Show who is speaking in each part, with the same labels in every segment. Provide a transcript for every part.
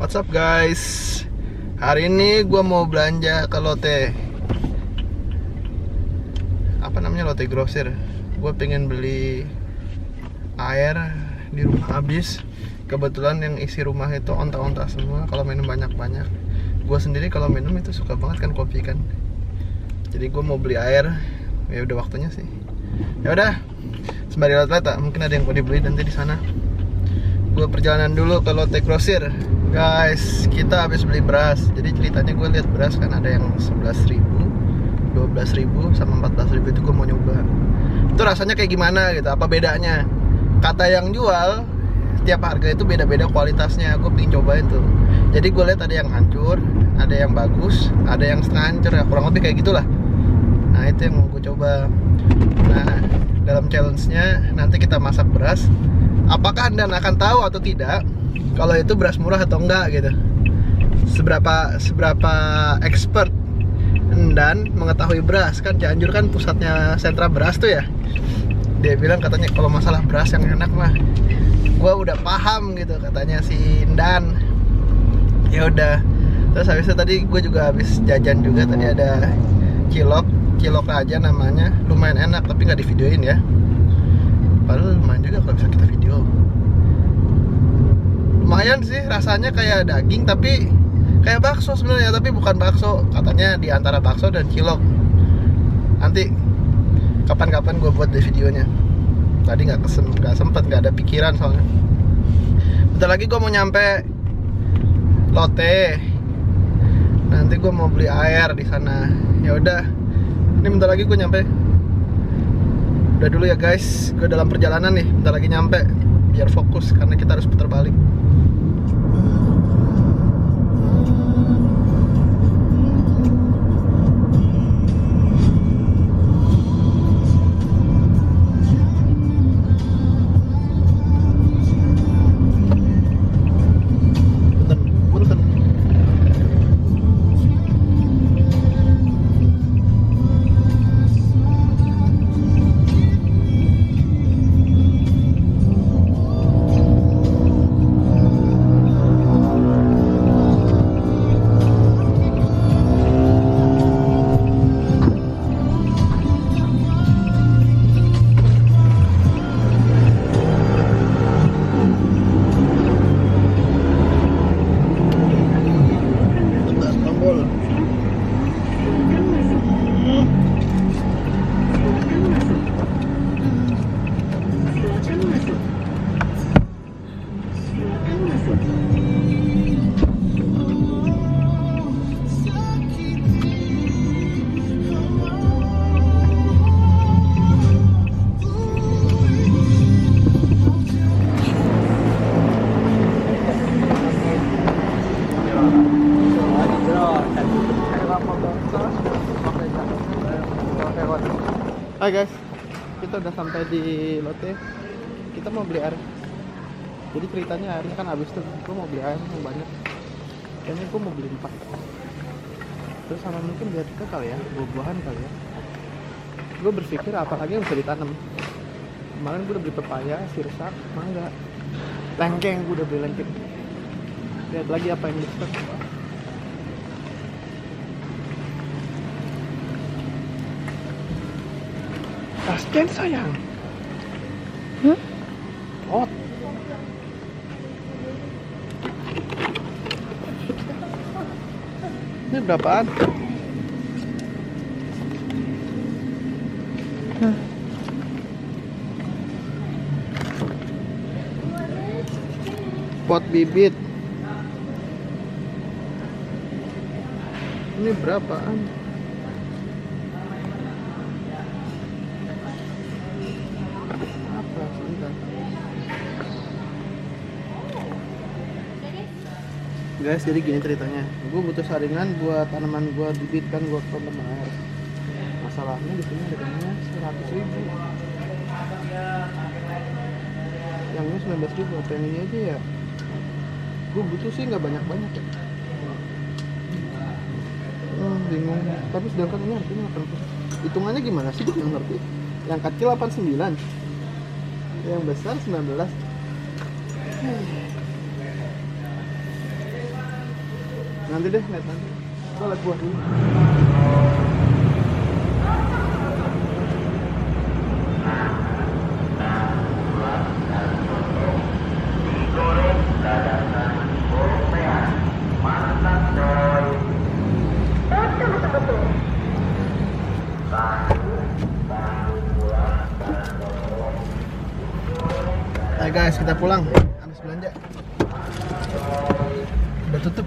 Speaker 1: What's up guys? Hari ini gue mau belanja ke Lotte. Apa namanya, Lotte Grosir. Gue pengen beli air, di rumah habis. Kebetulan yang isi rumah itu onta-onta semua. Kalau minum banyak-banyak. Gue sendiri kalau minum itu suka banget kan kopi kan. Jadi gue mau beli air. Ya udah waktunya sih. Ya udah. Sembari lihat-lihat, mungkin ada yang mau dibeli nanti di sana. Gue perjalanan dulu ke Lotte Grosir. Guys, kita habis beli beras. Jadi ceritanya gue lihat beras kan ada yang 11.000, 12.000 sama 14.000 itu gue mau nyoba. Itu rasanya kayak gimana gitu, apa bedanya? Kata yang jual, tiap harga itu beda-beda kualitasnya. Gue pengen cobain tuh. Jadi gue lihat ada yang hancur, ada yang bagus, ada yang setengah hancur ya, kurang lebih kayak gitulah. Nah itu yang mau gue coba. Nah dalam challenge-nya nanti kita masak beras. Apakah Anda akan tahu atau tidak kalau itu beras murah atau enggak gitu. Seberapa expert dan mengetahui beras kan. Cianjur kan pusatnya sentra beras tuh ya. Dia bilang katanya kalau masalah beras yang enak mah gua udah paham gitu katanya si Dan. Ya udah. Terus habis itu tadi gue juga habis jajan juga, tadi ada cilok aja namanya. Lumayan enak tapi nggak di videoin ya. Padahal lumayan juga kalau bisa kita video. Lumayan sih rasanya kayak daging tapi kayak bakso sebenarnya, tapi bukan bakso. Katanya di antara bakso dan cilok. Nanti kapan-kapan gue buat di videonya. Tadi nggak sempet, nggak ada pikiran soalnya. Bentar lagi gue mau nyampe Lotte. Nanti gue mau beli air di sana. Ya udah. Ini bentar lagi gue nyampe. Udah dulu ya guys, gue dalam perjalanan nih, bentar lagi nyampe. Biar fokus karena kita harus putar balik. Hai guys, kita udah sampai di Lotte. Kita mau beli air. Jadi ceritanya airnya kan habis tuh. Gue mau beli air yang banyak. Kayaknya gue mau beli 4. Terus sama mungkin biar kita kali ya, buah-buahan kali ya. Gue berpikir apa lagi yang bisa ditanam. Kemarin gue udah beli pepaya, sirsak, mangga, lengkeng. Gue udah beli lengkeng. Lihat lagi apa yang bisa. Tasken sayang. Oh. Ini berapaan? Pot bibit. Ini berapaan? Guys, jadi gini ceritanya. Gue butuh saringan buat tanaman gue bibit kan, gue tanam air. Masalahnya di sini harganya 100.000. Yang ini 19.000. Apa yang ini aja ya? Gue butuh sih nggak banyak-banyak ya. Bingung. Tapi sedangkan ini harganya 80. Hitungannya gimana sih? Gue nggak ngerti. Yang kecil 89, yang besar 19. Nanti deh, lihat nanti. Gue lihat buah dulu. Hai guys, kita pulang. Habis belanja. Udah tutup.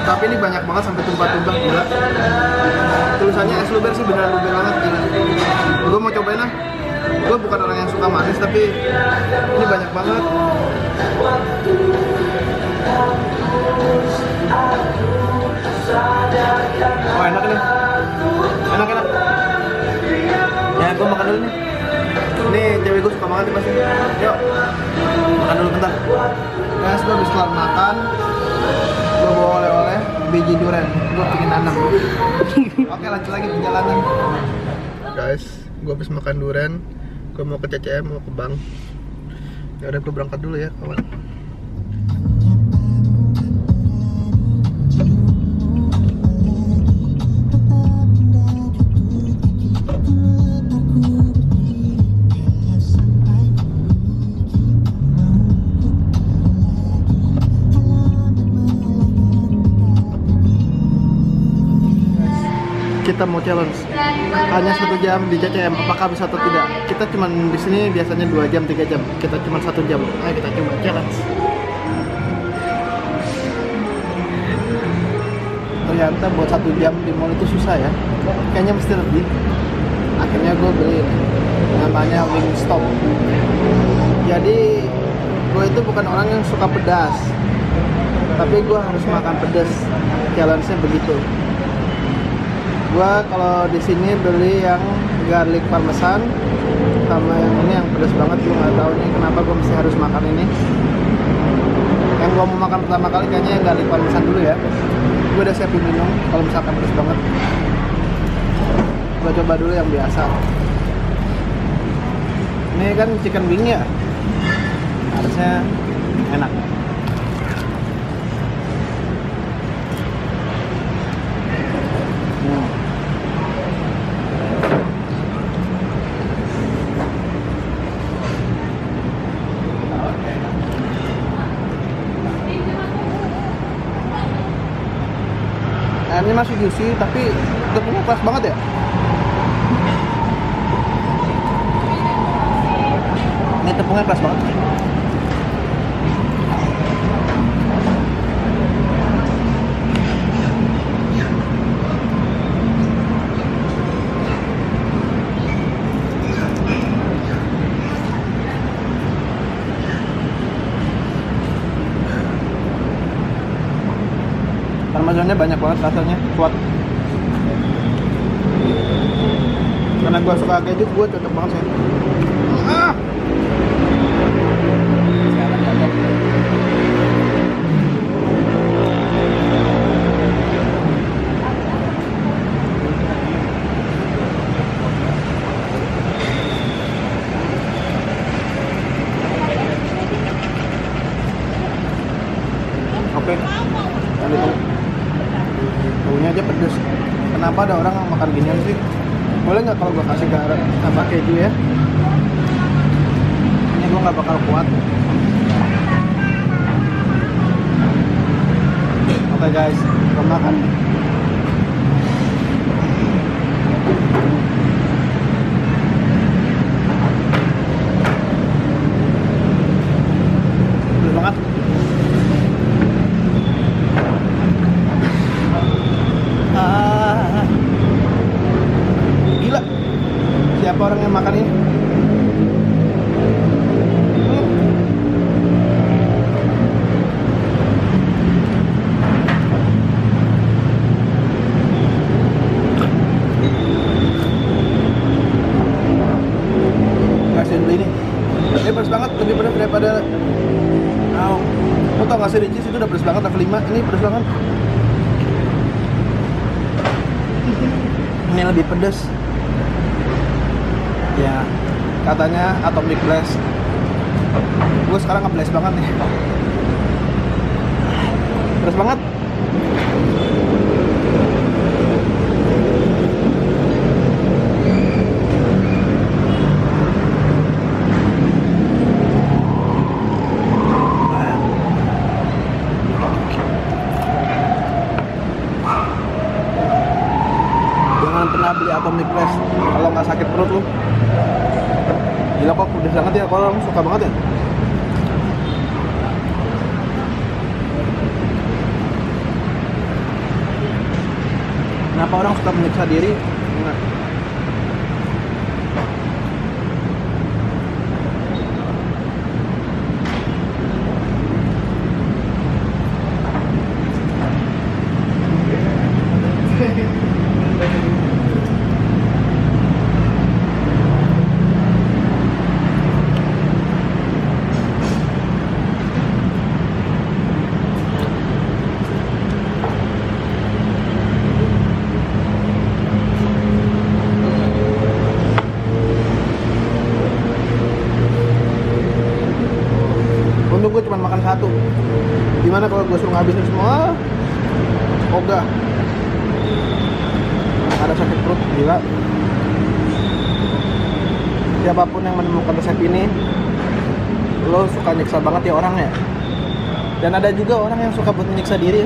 Speaker 1: Tapi ini banyak banget sampai tumpah-tumpah, gila. Tulisannya es luber sih, beneran luber banget, gila. Gue mau cobain lah. Gue bukan orang yang suka manis, tapi ini banyak banget. Oh, enak nih. Enak. Ya, gue makan dulu nih. Nih, cewek gue suka banget nih pasti. Yuk, makan dulu bentar. Guys, gue habis kelar makan. Gue bawa oleh-oleh biji durian, gue pengen nanam. Oke, lanjut lagi perjalanan. Guys, gue habis makan durian, gue mau ke CCM, mau ke bank. Ya udah, gue berangkat dulu ya kawan. Kita mau challenge hanya 1 jam di CCM, apakah bisa atau tidak? Kita cuma di sini biasanya 2 jam 3 jam, kita cuma 1 jam. Ayo kita coba challenge. Ternyata buat 1 jam di mall itu susah ya, kayaknya mesti lebih. Akhirnya gue beli namanya Wingstop. Jadi gue itu bukan orang yang suka pedas, tapi gue harus makan pedas. Challenge-nya begitu. Gua kalau di sini beli yang garlic parmesan sama yang ini yang pedas banget. Gua nggak tahu nih kenapa gua mesti harus makan ini. Yang gua mau makan pertama kali kayaknya yang garlic parmesan dulu ya. Gua udah siapin minum kalau misalkan pedas banget. Gua coba dulu yang biasa. Ini kan chicken wing ya, harusnya enak. Ayamnya masih juicy, tapi tepungnya keras banget ya. Ini tepungnya keras banget. Parmesannya banyak banget, rasanya kuat. Karena gue suka keju, gue cocok banget sih. Oke, baunya aja pedes. Kenapa ada orang yang makan ginian sih? Boleh nggak kalau gue kasih garam tambah keju ya? Ini gue nggak bakal kuat. Oke guys, kita makan. Pedas banget. Gila. Siapa orang yang makan ini? Beli ini, ini pedas banget, lebih pedas daripada lo tau gak sih Ricis itu udah pedas banget level 5, ini pedas banget. Ini lebih pedas ya, katanya atomic blast. Gue sekarang nge-blast banget nih, pedas banget. Jangan pernah beli atomic blast kalau nggak sakit perut lu. Gila kok pedes banget ya, kalau suka banget ya. Kenapa orang suka menyiksa diri? Nah. Untung gue cuma makan satu. Gimana kalau gue suruh ngabisin semua? Ogah. Ada sakit perut, gila. Siapapun yang menemukan resep ini, lo suka nyiksa banget ya orang ya. Dan ada juga orang yang suka buat menyiksa diri.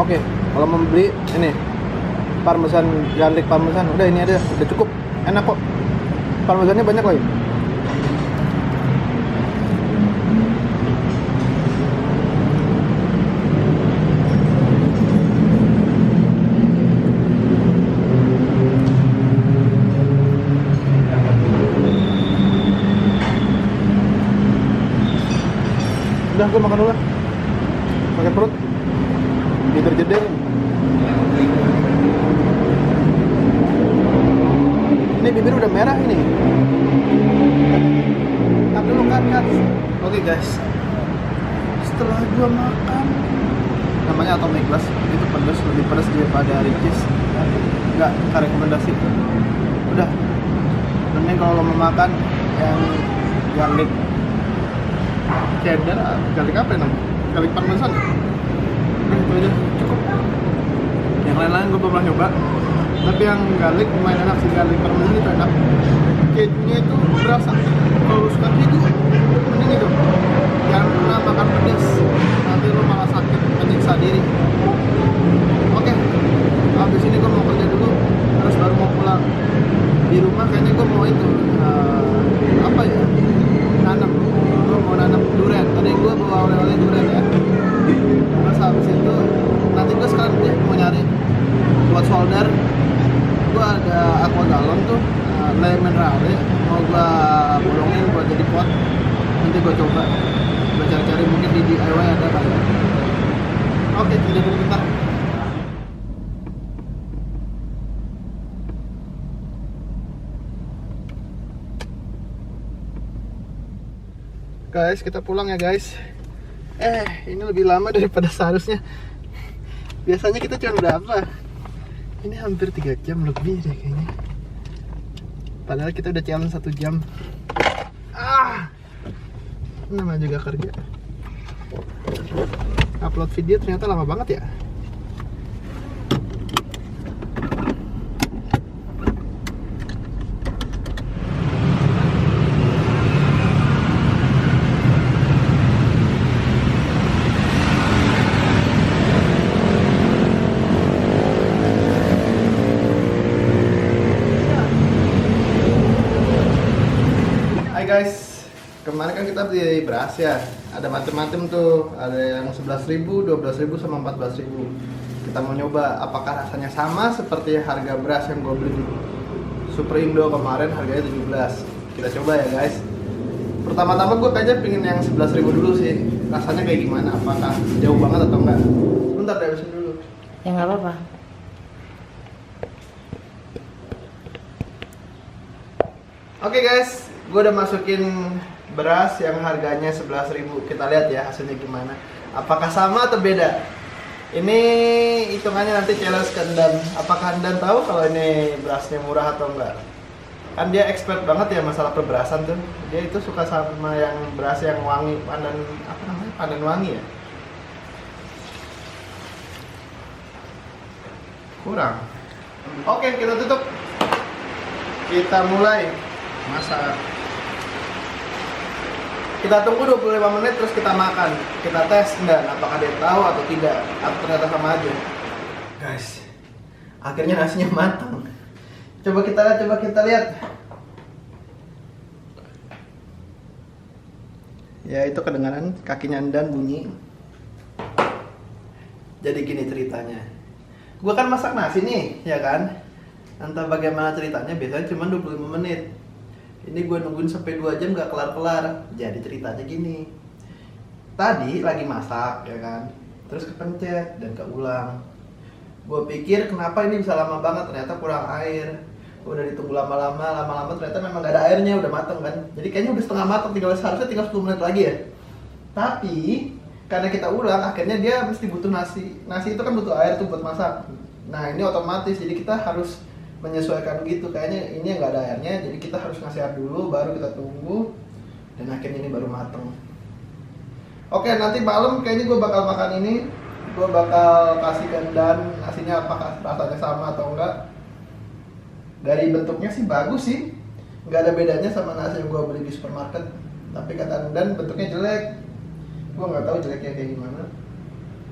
Speaker 1: Oke, kalau membeli ini parmesan, garlic parmesan, udah ini aja, udah cukup, enak kok. Parmesannya banyak lagi. Udah, gue makan dulu lah. Pakai perut. Diterjedel. Ini bibir udah merah ini. Tapi dulu kan. Oke guys, setelah gua makan, namanya atomic blast, itu pedas, lebih pedas daripada Ricis. Nggak rekomendasi. Udah, mending kalau lo mau makan yang garlic cheddar, garlic apa ya namanya? Garlic parmesan. Itu aja cukup. Yang lain-lain gue belum pernah nyoba, tapi yang garlic lumayan enak sih. Garlic parmesan itu enak, kejunya itu berasa. Kalau suka keju mending itu, jangan pernah makan pedas, nanti lo malah sakit, menyiksa diri. Oke, habis ini gue mau kerja dulu, terus baru mau pulang. Di rumah kayaknya gue mau itu apa ya, nanam. Gue mau nanam durian. Tadi gue bawa oleh-oleh durian ya. Terus habis itu nanti gue sekarang mau nyari buat solder. Gue ada aqua galon tuh, lemon rare, mau gue bolongin buat jadi pot. Nanti gue coba, gue cari-cari mungkin di DIY ada kali. Oke, jadi dulu bentar. Guys, kita pulang ya guys. Ini lebih lama daripada seharusnya. Biasanya kita cuma berapa? Ini hampir 3 jam lebih deh kayaknya. Padahal kita udah jalan 1 jam. Namanya juga kerja. Upload video ternyata lama banget ya. kemarin kan kita beli beras ya, ada macam-macam tuh, ada yang 11.000, 12.000 sama 14.000. Kita mau nyoba apakah rasanya sama seperti harga beras yang gue beli di Superindo kemarin, harganya 17. Kita coba ya guys. Pertama-tama gue kayaknya pingin yang 11.000 dulu sih, rasanya kayak gimana, apakah jauh banget atau enggak. Bentar deh, habisin dulu.
Speaker 2: Ya nggak apa-apa.
Speaker 1: Oke guys, gue udah masukin beras yang harganya 11.000. Kita lihat ya hasilnya gimana. Apakah sama atau beda? Ini hitungannya nanti challenge ke Endan. Apakah Endan tahu kalau ini berasnya murah atau enggak? Kan dia expert banget ya masalah perberasan tuh. Dia itu suka sama yang beras yang wangi, pandan apa namanya? Pandan wangi ya? Kurang. Oke, kita tutup. Kita mulai masak. Kita tunggu 25 menit terus kita makan. Kita tes enggak apakah dia tahu atau tidak, atau ternyata sama aja. Guys, akhirnya nasinya matang. Coba kita lihat. Ya itu kedengaran kakinya Endan bunyi. Jadi gini ceritanya. Gua kan masak nasi nih, ya kan? Entah bagaimana ceritanya, biasanya cuma 25 menit. Ini gue nungguin sampai 2 jam gak kelar-kelar. Jadi ceritanya gini. Tadi lagi masak, ya kan? Terus kepencet dan keulang. Gue pikir kenapa ini bisa lama banget, ternyata kurang air. Udah ditunggu lama-lama ternyata memang gak ada airnya, udah mateng kan. Jadi kayaknya udah setengah mateng, harusnya tinggal 10 menit lagi ya. Tapi karena kita ulang, akhirnya dia mesti butuh nasi. Nasi itu kan butuh air tuh buat masak. Nah ini otomatis, jadi kita harus menyesuaikan gitu. Kayaknya ini nggak ada airnya, jadi kita harus ngasih air dulu, baru kita tunggu. Dan akhirnya ini baru mateng. Oke, nanti malam kayaknya gue bakal makan ini. Gue bakal kasih ke Endan nasinya apakah rasanya sama atau enggak. Dari bentuknya sih bagus sih, nggak ada bedanya sama nasi yang gue beli di supermarket. Tapi kata Endan bentuknya jelek. Gue nggak tahu jeleknya kayak gimana.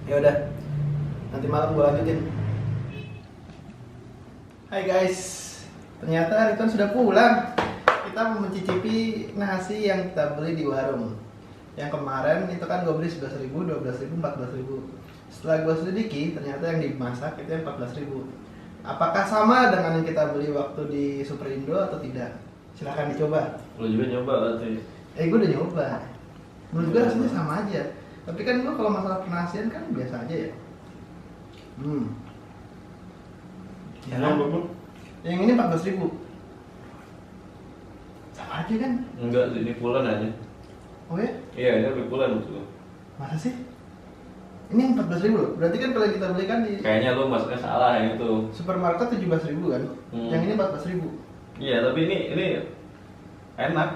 Speaker 1: Ya udah, nanti malam gue lanjutin. Hai guys, ternyata Riton sudah pulang. Kita mau mencicipi nasi yang kita beli di warung. Yang kemarin itu kan gue beli 11.000, 12.000, 14.000. Setelah gue selidiki, ternyata yang dimasak itu yang 14.000. Apakah sama dengan yang kita beli waktu di Superindo atau tidak? Silahkan dicoba.
Speaker 3: Lo juga nyoba berarti?
Speaker 1: Gue udah nyoba. Menurut gue rasanya sama aja. Tapi kan gue kalau masalah penasian kan biasa aja ya. Ya kan? Yang ini 14.000. Sama aja kan?
Speaker 3: Enggak, ini pulan aja.
Speaker 1: Oh ya?
Speaker 3: Iya, ini lebih pulan maksud lo.
Speaker 1: Masa sih? Ini yang 14.000 loh. Berarti kan kalau kita beli kan di
Speaker 3: Kayaknya lo masuknya salah yang itu.
Speaker 1: supermarket 17.000 kan? Yang ini 14.000.
Speaker 3: Iya, tapi ini enak.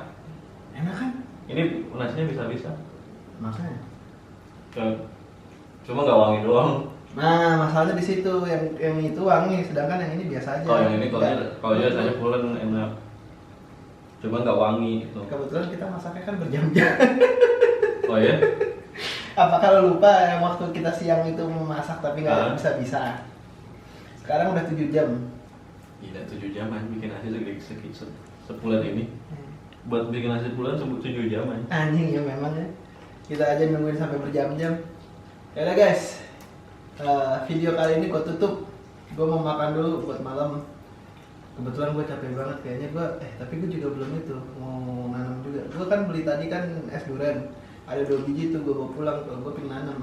Speaker 1: Enak kan?
Speaker 3: Ini nasinya bisa-bisa.
Speaker 1: Makanya.
Speaker 3: Cuma nggak wangi doang.
Speaker 1: Nah, masalahnya di situ yang itu wangi, sedangkan yang ini biasa aja.
Speaker 3: Kalau yang ini kalau dia rasanya pulen enak. Cuma nggak wangi itu.
Speaker 1: Kebetulan kita masaknya kan berjam-jam.
Speaker 3: Oh ya?
Speaker 1: Apakah lo lupa yang waktu kita siang itu memasak tapi nggak bisa-bisa? Sekarang udah 7 jam.
Speaker 3: Gila, 7 jam aja bikin nasi sekitar sebulan ini. Buat bikin nasi sebulan 7 jam aja.
Speaker 1: Anjing ya memang ya. Kita aja nungguin sampai berjam-jam. Ya udah guys, video kali ini gue tutup. Gue mau makan dulu buat malam. Kebetulan gue capek banget kayaknya gue. Tapi gue juga belum itu mau nanam juga. Gue kan beli tadi kan es durian. Ada 2 biji tuh gue bawa pulang. Gue pengen nanam.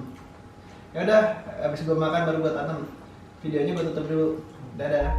Speaker 1: Ya udah, habis gue makan baru gue tanam. Videonya gue tutup dulu. Dadah.